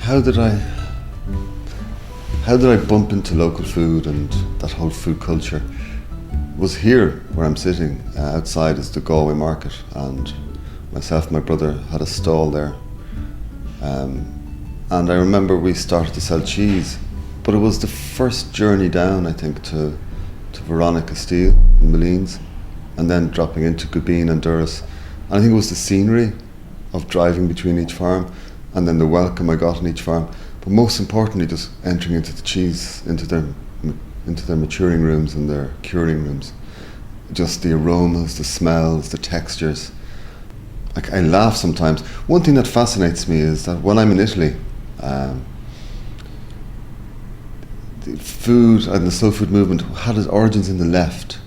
How did I bump into local food and that whole food culture? Was here where I'm sitting. Outside is the Galway market, and myself and my brother had a stall there. And I remember we started to sell cheese, but it was the first journey down, I think, to Veronica Steele in Malines, and then dropping into Gubeen and Durris. And I think it was the scenery of driving between each farm, and then the welcome I got on each farm. But most importantly, just entering into the cheese, into their maturing rooms and their curing rooms. Just the aromas, the smells, the textures. I laugh sometimes. One thing that fascinates me is that when I'm in Italy, the food and the slow food movement had its origins in the left.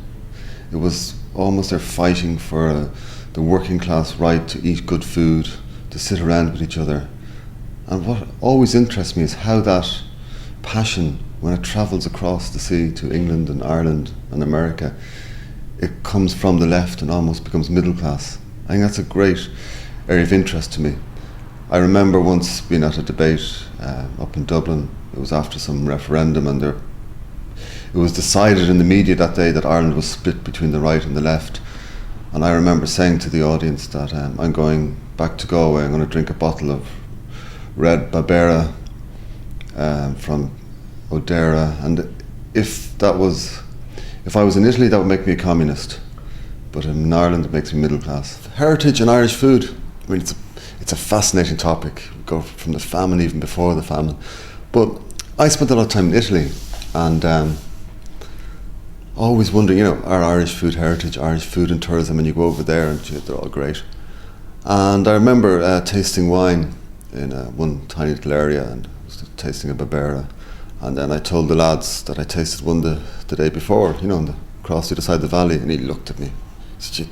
It was almost they're fighting for the working class right to eat good food, to sit around with each other. And what always interests me is how that passion, when it travels across the sea to England and Ireland and America, it comes from the left and almost becomes middle class. I think that's a great area of interest to me. I remember once being at a debate up in Dublin. It was after some referendum, and it was decided in the media that day that Ireland was split between the right and the left. And I remember saying to the audience that I'm going back to Galway, I'm going to drink a bottle of red Barbera from O'Dara, and if I was in Italy, that would make me a communist, but in Ireland it makes me middle class. Heritage and Irish food, I mean, it's a fascinating topic. We go from the famine, even before the famine. But I spent a lot of time in Italy, and always wondering, our Irish food heritage, Irish food and tourism, and you go over there and they're all great. And I remember tasting wine in one tiny little area, and I was tasting a Barbera. And then I told the lads that I tasted one the day before, across the other side of the valley, and he looked at me. He said,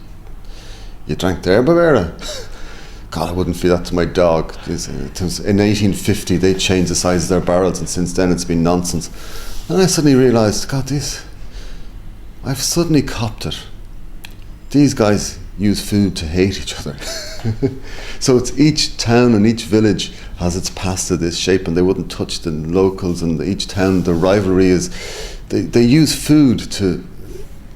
you drank there, Barbera? God, I wouldn't feed that to my dog. In 1850, they changed the size of their barrels, and since then it's been nonsense. And I suddenly realised, God, I've suddenly copped it. These guys use food to hate each other. So it's each town and each village has its pasta this shape, and they wouldn't touch the locals, and each town, the rivalry is, they use food to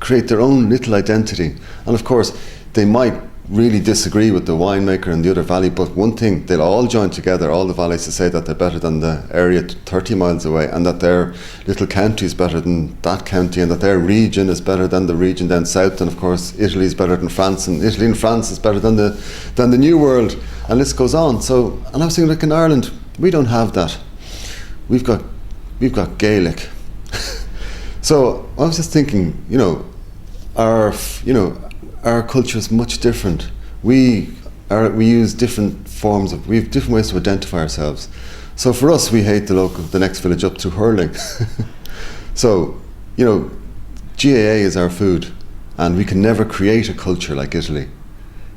create their own little identity. And of course, they might really disagree with the winemaker and the other valley, but one thing, they'll all join together, all the valleys, to say that they're better than the area 30 miles away, and that their little county is better than that county, and that their region is better than the region down south, and of course Italy is better than France, and Italy and France is better than the New World, and this goes on. So, and I was thinking, like, in Ireland, we don't have that. We've got Gaelic. So I was just thinking, our culture is much different. We use different forms we have different ways to identify ourselves. So for us, we hate the next village up to hurling. So, GAA is our food, and we can never create a culture like Italy.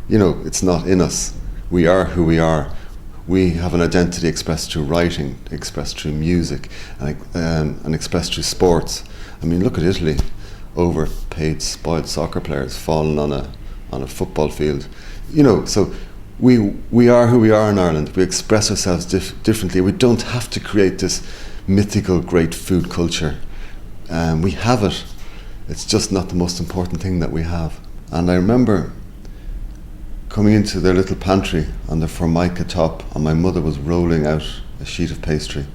It's not in us. We are who we are. We have an identity expressed through writing, expressed through music, and expressed through sports. I mean, look at Italy. Overpaid, spoiled soccer players falling on a football field. So we are who we are in Ireland. We express ourselves differently. We don't have to create this mythical great food culture. We have it. It's just not the most important thing that we have. And I remember coming into their little pantry on the formica top, and my mother was rolling out a sheet of pastry.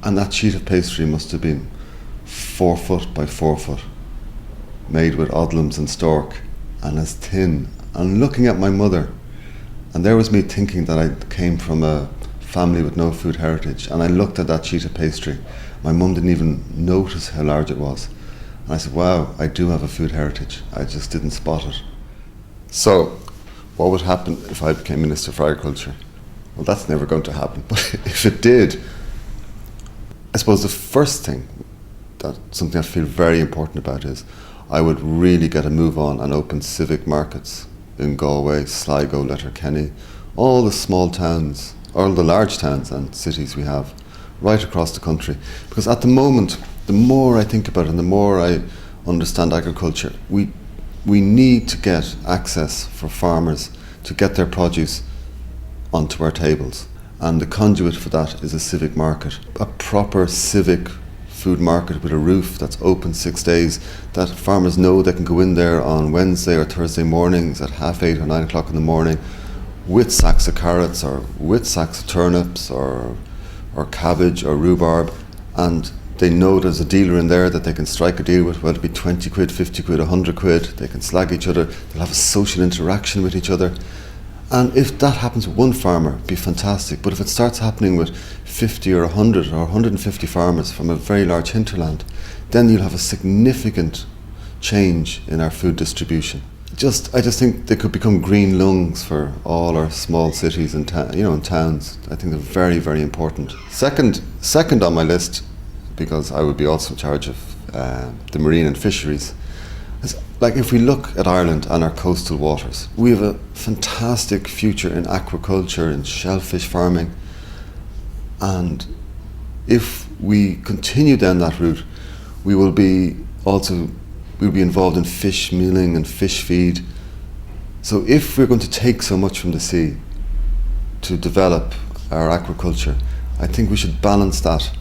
And that sheet of pastry must have been 4 foot by 4 foot. Made with odlums and stork, and as thin, and looking at my mother, and there was me thinking that I came from a family with no food heritage, and I looked at that sheet of pastry. My mum didn't even notice how large it was, and I said, wow, I do have a food heritage, I just didn't spot it. So what would happen if I became Minister for Agriculture? Well, that's never going to happen, but if it did, I suppose the first thing, something I feel very important about, is I would really get a move on and open civic markets in Galway, Sligo, Letterkenny, all the small towns, all the large towns and cities we have right across the country. Because at the moment, the more I think about it and the more I understand agriculture, we need to get access for farmers to get their produce onto our tables. And the conduit for that is a civic market, a proper civic food market with a roof that's open 6 days, that farmers know they can go in there on Wednesday or Thursday mornings at 8:30 or 9 o'clock in the morning with sacks of carrots or with sacks of turnips or cabbage or rhubarb, and they know there's a dealer in there that they can strike a deal with, whether it be 20 quid, 50 quid, 100 quid. They can slag each other, they'll have a social interaction with each other. And if that happens with one farmer, it'd be fantastic. But if it starts happening with 50 or 100 or 150 farmers from a very large hinterland, then you'll have a significant change in our food distribution. I just think they could become green lungs for all our small cities and and towns. I think they're very, very important. Second on my list, because I would be also in charge of the marine and fisheries, is, like, if we look at Ireland and our coastal waters, we have a fantastic future in aquaculture, in shellfish farming, and if we continue down that route, we'll be involved in fish mealing and fish feed. So if we're going to take so much from the sea to develop our aquaculture, I think we should balance that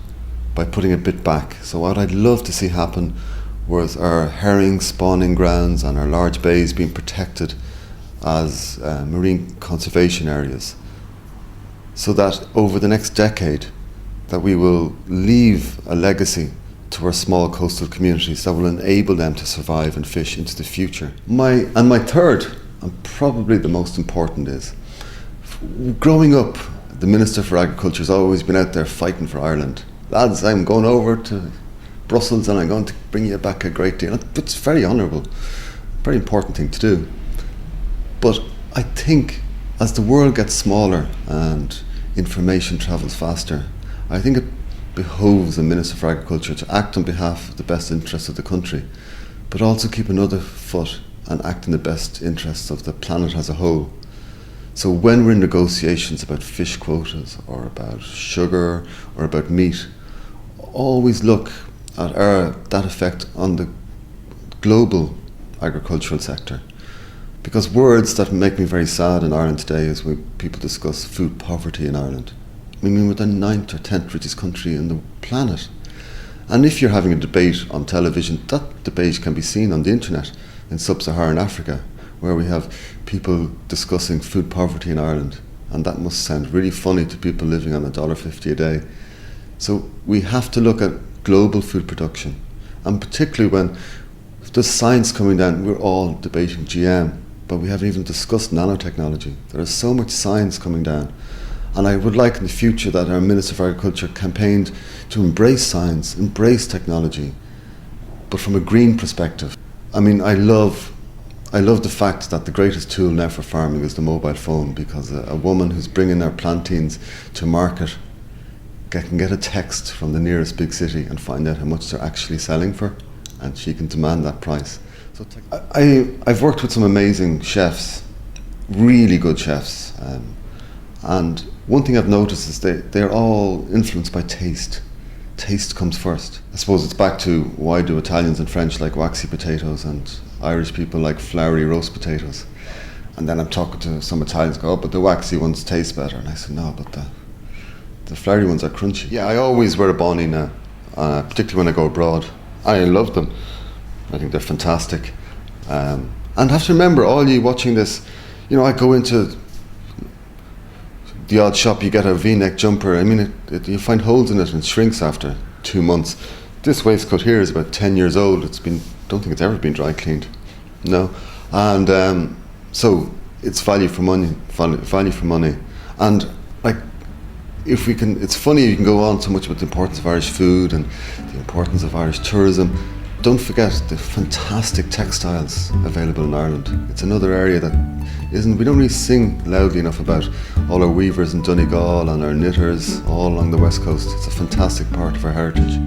by putting a bit back. So what I'd love to see happen was our herring spawning grounds and our large bays being protected as marine conservation areas, so that over the next decade that we will leave a legacy to our small coastal communities that will enable them to survive and fish into the future. My third, and probably the most important, is growing up, the Minister for Agriculture has always been out there fighting for Ireland. Lads, I'm going over to Brussels and I'm going to bring you back a great deal. It's very honourable, very important thing to do. But I think as the world gets smaller and information travels faster, I think it behoves a Minister for Agriculture to act on behalf of the best interests of the country, but also keep another foot and act in the best interests of the planet as a whole. So when we're in negotiations about fish quotas or about sugar or about meat, always look at that effect on the global agricultural sector. Because words that make me very sad in Ireland today is when people discuss food poverty in Ireland. I mean, we're the 9th or 10th richest country in the planet. And if you're having a debate on television, that debate can be seen on the internet in sub-Saharan Africa, where we have people discussing food poverty in Ireland. And that must sound really funny to people living on $1.50 a day. So we have to look at global food production. And particularly when there's science coming down, we're all debating GM, but we haven't even discussed nanotechnology. There is so much science coming down. And I would like in the future that our Minister for Agriculture campaigned to embrace science, embrace technology, but from a green perspective. I mean, I love the fact that the greatest tool now for farming is the mobile phone, because a woman who's bringing her plantains to market can get a text from the nearest big city and find out how much they're actually selling for, and she can demand that price. So I've worked with some amazing chefs, really good chefs, and one thing I've noticed is they're all influenced by taste. Taste comes first. I suppose it's back to why do Italians and French like waxy potatoes and Irish people like floury roast potatoes? And then I'm talking to some Italians, go, oh, but the waxy ones taste better. And I said, no, but the floury ones are crunchy. Yeah, I always wear a boni now, particularly when I go abroad. I love them. I think they're fantastic. And I have to remember, all you watching this, I go into the odd shop, you get a V-neck jumper. I mean, you find holes in it and it shrinks after 2 months. This waistcoat here is about 10 years old. Don't think it's ever been dry cleaned. No. And so it's value for money. And like, if we can, it's funny you can go on so much about the importance of Irish food and the importance of Irish tourism. Don't forget the fantastic textiles available in Ireland. It's another area that we don't really sing loudly enough about all our weavers in Donegal and our knitters all along the west coast. It's a fantastic part of our heritage.